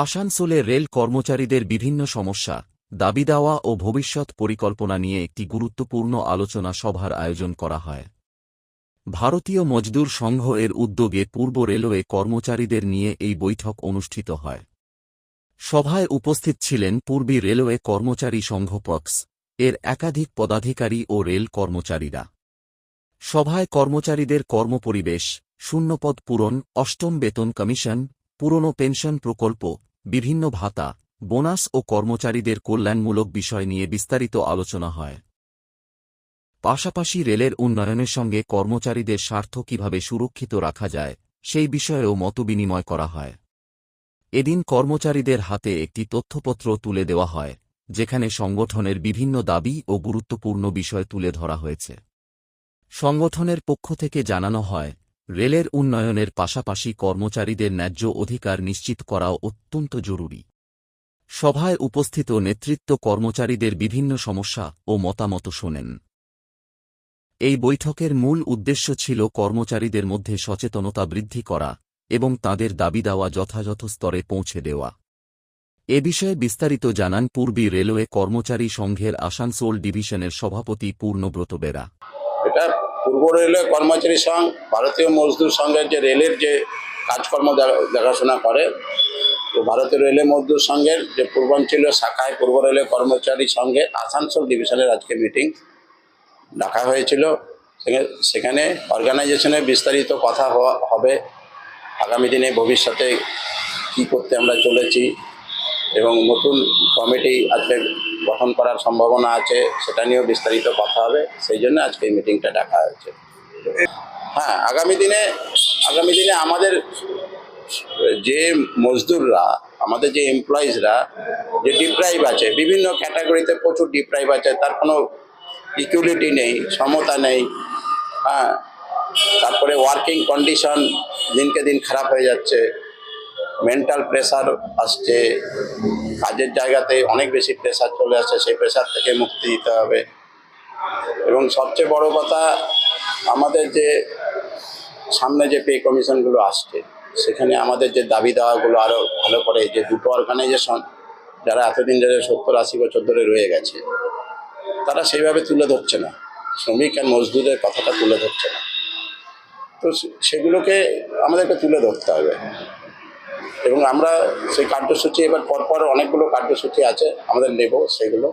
আসানসোলে রেল কর্মচারীদের বিভিন্ন সমস্যা, দাবি দেওয়া ও ভবিষ্যৎ পরিকল্পনা নিয়ে একটি গুরুত্বপূর্ণ আলোচনা সভার আয়োজন করা হয়। ভারতীয় মজদুর সংঘ এর উদ্যোগে পূর্ব রেলওয়ে কর্মচারীদের নিয়ে এই বৈঠক অনুষ্ঠিত হয়। সভায় উপস্থিত ছিলেন পূর্বী রেলওয়ে কর্মচারী সংঘ পক্স এর একাধিক পদাধিকারী ও রেল কর্মচারীরা। সভায় কর্মচারীদের কর্মপরিবেশ, শূন্যপদ পূরণ, অষ্টম বেতন কমিশন, পুরনো পেনশন প্রকল্প, বিভিন্ন ভাতা, বোনাস ও কর্মচারীদের কল্যাণমূলক বিষয় নিয়ে বিস্তারিত আলোচনা হয়। পাশাপাশি রেলের উন্নয়নের সঙ্গে কর্মচারীদের স্বার্থ কিভাবে সুরক্ষিত রাখা যায় সেই বিষয়েও মতবিনিময় করা হয়। এদিন কর্মচারীদের হাতে একটি তথ্যপত্র তুলে দেওয়া হয়, যেখানে সংগঠনের বিভিন্ন দাবি ও গুরুত্বপূর্ণ বিষয় তুলে ধরা হয়েছে। সংগঠনের পক্ষ থেকে জানানো হয়, রেলের উন্নয়নের পাশাপাশি কর্মচারীদের ন্যায্য অধিকার নিশ্চিত করাও অত্যন্ত জরুরি। সভায় উপস্থিত নেতৃত্ব কর্মচারীদের বিভিন্ন সমস্যা ও মতামত শোনেন। এই বৈঠকের মূল উদ্দেশ্য ছিল কর্মচারীদের মধ্যে সচেতনতা বৃদ্ধি করা এবং তাদের দাবি দেওয়া যথাযথ স্তরে পৌঁছে দেওয়া। এ বিষয়ে বিস্তারিত জানান পূর্বী রেলওয়ে কর্মচারী সংঘের আসানসোল ডিভিশনের সভাপতি পূর্ণব্রত বেরা। এটা পূর্ব রেলওয়ে কর্মচারী সংঘ ভারতীয় মজদুর সংঘের যে রেলের যে কাজকর্ম দেখাশোনা করে, তো ভারতীয় রেলওয়ে মজদুর সংঘের যে পূর্বাঞ্চলীয় শাখায় পূর্ব রেলওয়ে কর্মচারী সংঘে আসানসোল ডিভিশনের আজকে মিটিং ডাকা হয়েছিল। সেখানে অর্গানাইজেশনের বিস্তারিত কথা হবে, আগামী দিনে ভবিষ্যতে কী করতে আমরা চলেছি এবং নতুন কমিটি আজকে গঠন করার সম্ভাবনা আছে, সেটা নিয়েও বিস্তারিত কথা হবে। সেই জন্য আজকে এই মিটিংটা ডাকা হয়েছে। হ্যাঁ, আগামী দিনে আমাদের যে মজদুররা, আমাদের যে এমপ্লয়িজরা যে ডিপ্রাইভ আছে, বিভিন্ন ক্যাটাগরিতে প্রচুর ডিপ্রাইভ আছে, তার কোনো ইকুয়ালিটি নেই, সমতা নেই। হ্যাঁ, তারপরে ওয়ার্কিং কন্ডিশন দিনকে দিন খারাপ হয়ে যাচ্ছে, মেন্টাল প্রেশার আসছে, কাজের জায়গাতে অনেক বেশি প্রেশার চলে আসছে, সেই প্রেশার থেকে মুক্তি দিতে হবে। এবং সবচেয়ে বড় কথা, আমাদের যে সামনে যে পে কমিশনগুলো আসছে, সেখানে আমাদের যে দাবি দেওয়াগুলো আরও ভালো করে, যে দুটো অর্গানাইজেশন যারা এতদিন ধরে 70-80 বছর ধরে রয়ে গেছে, তারা সেইভাবে তুলে ধরছে না, শ্রমিক আর মজদুরের কথাটা তুলে ধরছে না। তো সেগুলোকে আমাদেরকে তুলে ধরতে হবে এবং আমরা সেই কার্যসূচি, এবার পরপর অনেকগুলো কার্যসূচি আছে আমাদের নেব, সেগুলো